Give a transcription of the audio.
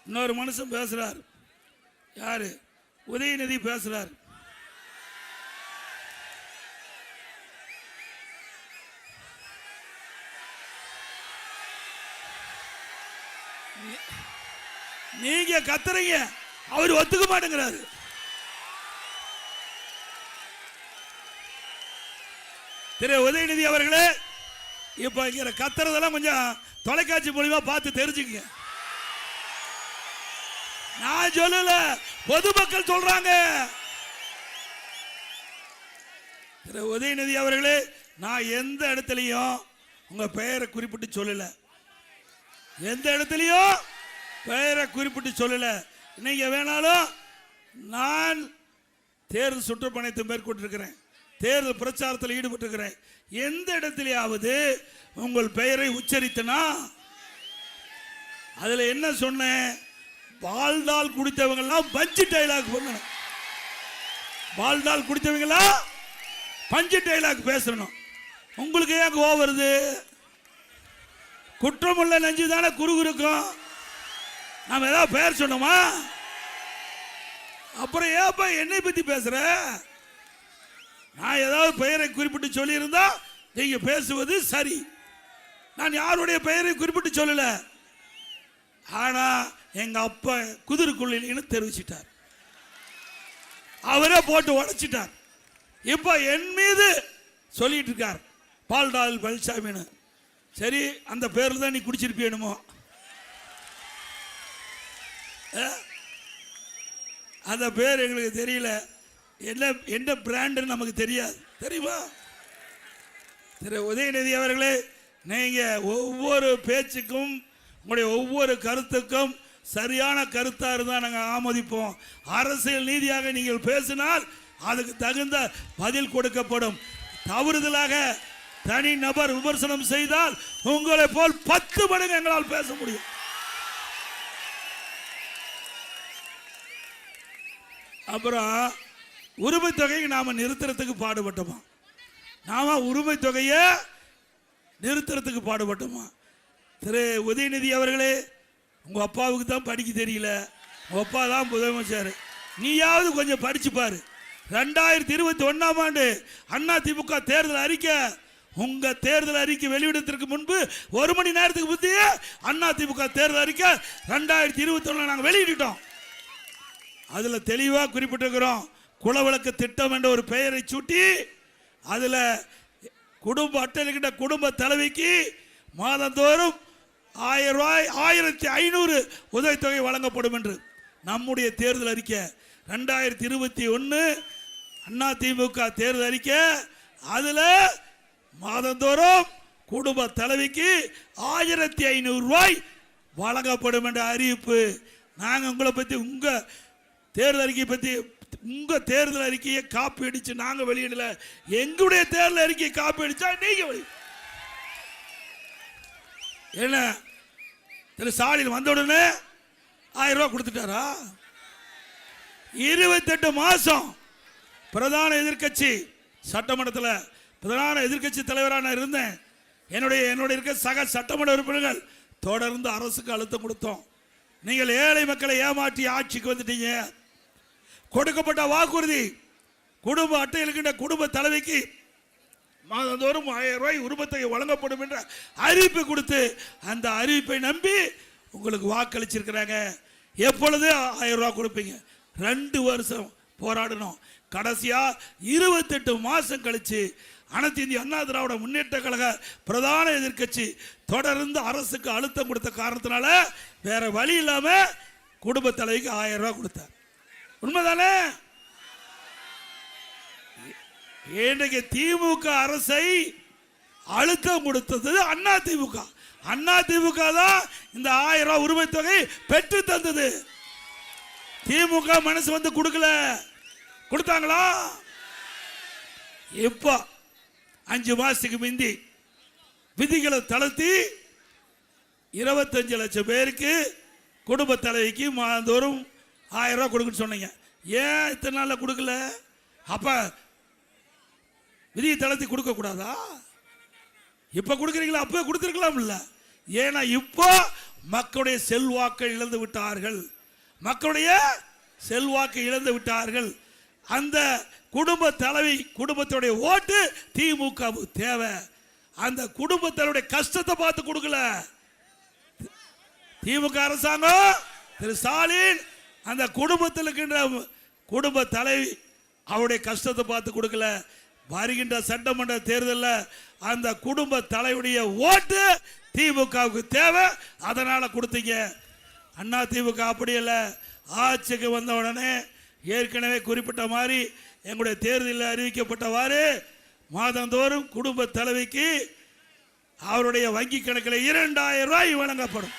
இன்னொரு மனுஷன் பேசுறார். யாரு? உதயநிதி பேசுறார். நீங்க கத்துறீங்க, அவர் ஒத்துக்க மாட்டேங்கிறாரு. திரு உதயநிதி அவர்களே, இப்ப இங்க கத்துறதெல்லாம் கொஞ்சம் தொலைக்காட்சி மூலமா பார்த்து தெரிஞ்சுக்க. நான் சொல்லல, பொதுமக்கள் சொல்றாங்க. திரு உதயநிதி அவர்களே, நான் எந்த இடத்துலையும் உங்க பெயரை குறிப்பிட்டு சொல்லல. எந்த இடத்துலையும் பெயரை குறிப்பிட்டு சொல்லல. நீங்க வேணாலும், நான் தேர்தல் சுற்றுப்பயணத்தை மேற்கொண்டிருக்கிறேன், தேர்தல் பிரச்சாரத்தில் ஈடுபட்டிருக்கிறேன். எந்த இடத்திலேயாவது உங்கள் பெயரை உச்சரித்தனா அதுல என்ன சொன்னேன்? பால்டால் குடித்தவங்கெல்லாம் பஞ்சு டைலாக் பண்ணணும். பால்டால் குடித்தவங்கெல்லாம் பஞ்சு டைலாக் பேசணும். உங்களுக்கு ஏன் கோவம் வருது? குற்றமுள்ள நெஞ்சு தானே குறுகுறுக்கும். நாம ஏதாவது பெயர் சொன்னோமா? அப்புறம் ஏப்பா என்னை பத்தி பேசுற? நான் ஏதாவது பெயரை குறிப்பிட்டு சொல்லி இருந்தா நீங்க பேசுவது சரி. நான் யாருடைய பெயரை குறிப்பிட்டு சொல்லல. ஆனா எங்க அப்பா குதிரைக்குள்ளின்னு தெரிவிச்சிட்டார். அவரே போட்டு உடைச்சிட்டார். இப்ப என் மீது சொல்லிட்டு இருக்கார் பால்டால் பழனிசாமின்னு. சரி, அந்த பேர்ல தான் நீ குடிச்சிருப்பியணுமோ? அந்த பேர் எங்களுக்கு தெரியல. என்ன என்ன பிராண்டுன்னு நமக்கு தெரியாது. தெரியுமா? திரு உதயநிதி அவர்களே, நீங்க ஒவ்வொரு பேச்சுக்கும், உங்களுடைய ஒவ்வொரு கருத்துக்கும் சரியான கருத்தா இருந்தா நாங்கள் ஆமோதிப்போம். அரசியல் நீதியாக நீங்கள் பேசினால் அதுக்கு தகுந்த பதில் கொடுக்கப்படும். தவறுதலாக தனி நபர் விமர்சனம் செய்தால் உங்களை போல் 10 மடங்கு எங்களால் பேச முடியும். அப்புறம் உரிமை தொகையை நாம நிறுத்துறதுக்கு பாடுபட்டோமா? நாம உரிமை தொகையை நிறுத்துறதுக்கு பாடுபட்டோமா? திரு உதயநிதி அவர்களே, உங்க அப்பாவுக்கு தான் படிக்க தெரியல. உங்க அப்பா தான் முதலமைச்சர். நீயாவது கொஞ்சம் படிச்சு பாரு. 2021ஆம் ஆண்டு அதிமுக தேர்தல் அறிக்கை, உங்க தேர்தல் அறிக்கை வெளியிடத்திற்கு முன்பு 1 மணி நேரத்துக்கு முந்தைய அதிமுக தேர்தல் அறிக்கை 2021 நாங்கள் வெளியிட்டோம். அதுல தெளிவா குறிப்பிட்டிருக்கிறோம். குலவிளக்கு திட்டம் என்ற ஒரு பெயரை சூட்டி அதுல குடும்ப அட்டைகிட்ட குடும்ப தலைவிக்கு மாதந்தோறும் 1000 ரூபாய் 1500 உதவித்தொகை வழங்கப்படும் என்று நம்முடைய தேர்தல் அறிக்கை 2021 அதிமுக தேர்தல் அறிக்கை. அதுல மாதந்தோறும் குடும்ப தலைவிக்கு 1500 ரூபாய் வழங்கப்படும் என்ற அறிவிப்பு. நாங்கள் உங்களை பத்தி, உங்க தேர்தல் அறிக்கையை பத்தி, உங்க தேர்தல் அறிக்கையை காப்பி அடிச்சு நாங்க வெளியிடல. எங்களுடைய தேர்தல் அறிக்கையை காப்பி அடிச்சா நீங்க வெளியிட. என்ன திரு ஸ்டாலின் வந்த உடனே 1000 ரூபாய் கொடுத்துட்டாரா? 28 மாசம் பிரதான எதிர்கட்சி சட்டமன்றத்தில் பிரதான எதிர்கட்சி தலைவராக நான் இருந்தேன். என்னுடைய இருக்க சக சட்டமன்ற உறுப்பினர்கள் தொடர்ந்து அரசுக்கு அழுத்தம் கொடுத்தோம். நீங்கள் ஏழை மக்களை ஏமாற்றி ஆட்சிக்கு வந்துட்டீங்க. கொடுக்கப்பட்ட வாக்குறுதி, குடும்ப அட்டையில் இருக்கின்ற குடும்ப தலைவிக்கு மாதந்தோறும் 1000 ரூபாய் உரிமத்தொகை வழங்கப்படும் என்ற அறிவிப்பு கொடுத்து அந்த அறிவிப்பை நம்பி உங்களுக்கு வாக்களிச்சிருக்கிறாங்க. எப்பொழுது 1000 ரூபாய் கொடுப்பீங்க? 2 வருஷம் போராடணும். கடைசியா 28 மாசம் கழிச்சு அனைத்து இந்திய அண்ணா திராவிட முன்னேற்ற கழக பிரதான எதிர்கட்சி தொடர்ந்து அரசுக்கு அழுத்தம் கொடுத்த காரணத்தினால வேற வழி இல்லாம குடும்ப தலைவிக்கு 1000 ரூபாய் கொடுத்தார். உண்மைதானே? இன்றைக்கு திமுக அரசை அழுத்தம் கொடுத்தது அதிமுக. அதிமுக தான் இந்த 1000 ரூபாய் உரிமை தொகை பெற்று தந்தது. திமுக மனசு வந்து கொடுக்கல. கொடுத்தாங்களா? இப்ப 5 மாசத்துக்கு முந்தி விதிகளை தளர்த்தி 25 லட்சம் பேருக்கு குடும்ப தலைவிக்கு மாதந்தோறும் 1000 ரூபாய் கொடுக்குன்னு சொன்னீங்க. ஏன் இத்தனை நாள்ல கொடுக்கல? அப்ப விதியை தளர்த்தி கொடுக்க கூடாதா? இப்ப கொடுக்குறீங்களா? அப்ப கொடுத்துருக்கலாம் இல்ல? ஏன்னா இப்போ மக்களுடைய செல்வாக்கை இழந்து விட்டார்கள். மக்களுடைய செல்வாக்கை இழந்து விட்டார்கள். அந்த குடும்ப தலைவி குடும்பத்துடைய ஓட்டு திமுக தேவை. அந்த குடும்பத்தினுடைய கஷ்டத்தை பார்த்து கொடுக்கல திமுக அரசாங்கம். திரு ஸ்டாலின் அந்த குடும்பத்தில் இருக்கின்ற குடும்ப தலைவி அவருடைய கஷ்டத்தை பார்த்து கொடுக்கல. வருகின்ற சட்டமன்ற தேர்தலில் அந்த குடும்ப தலைவருடைய ஓட்டு திமுகவுக்கு தேவை. அதனால கொடுத்தீங்க. அண்ணா திமுக அப்படி இல்லை. ஆட்சிக்கு வந்த உடனே ஏற்கனவே குறிப்பிட்ட மாதிரி எங்களுடைய தேர்தலில் அறிவிக்கப்பட்டவாறு மாதந்தோறும் குடும்ப தலைவிக்கு அவருடைய வங்கி கணக்கில் 2000 ரூபாய் வழங்கப்படும்.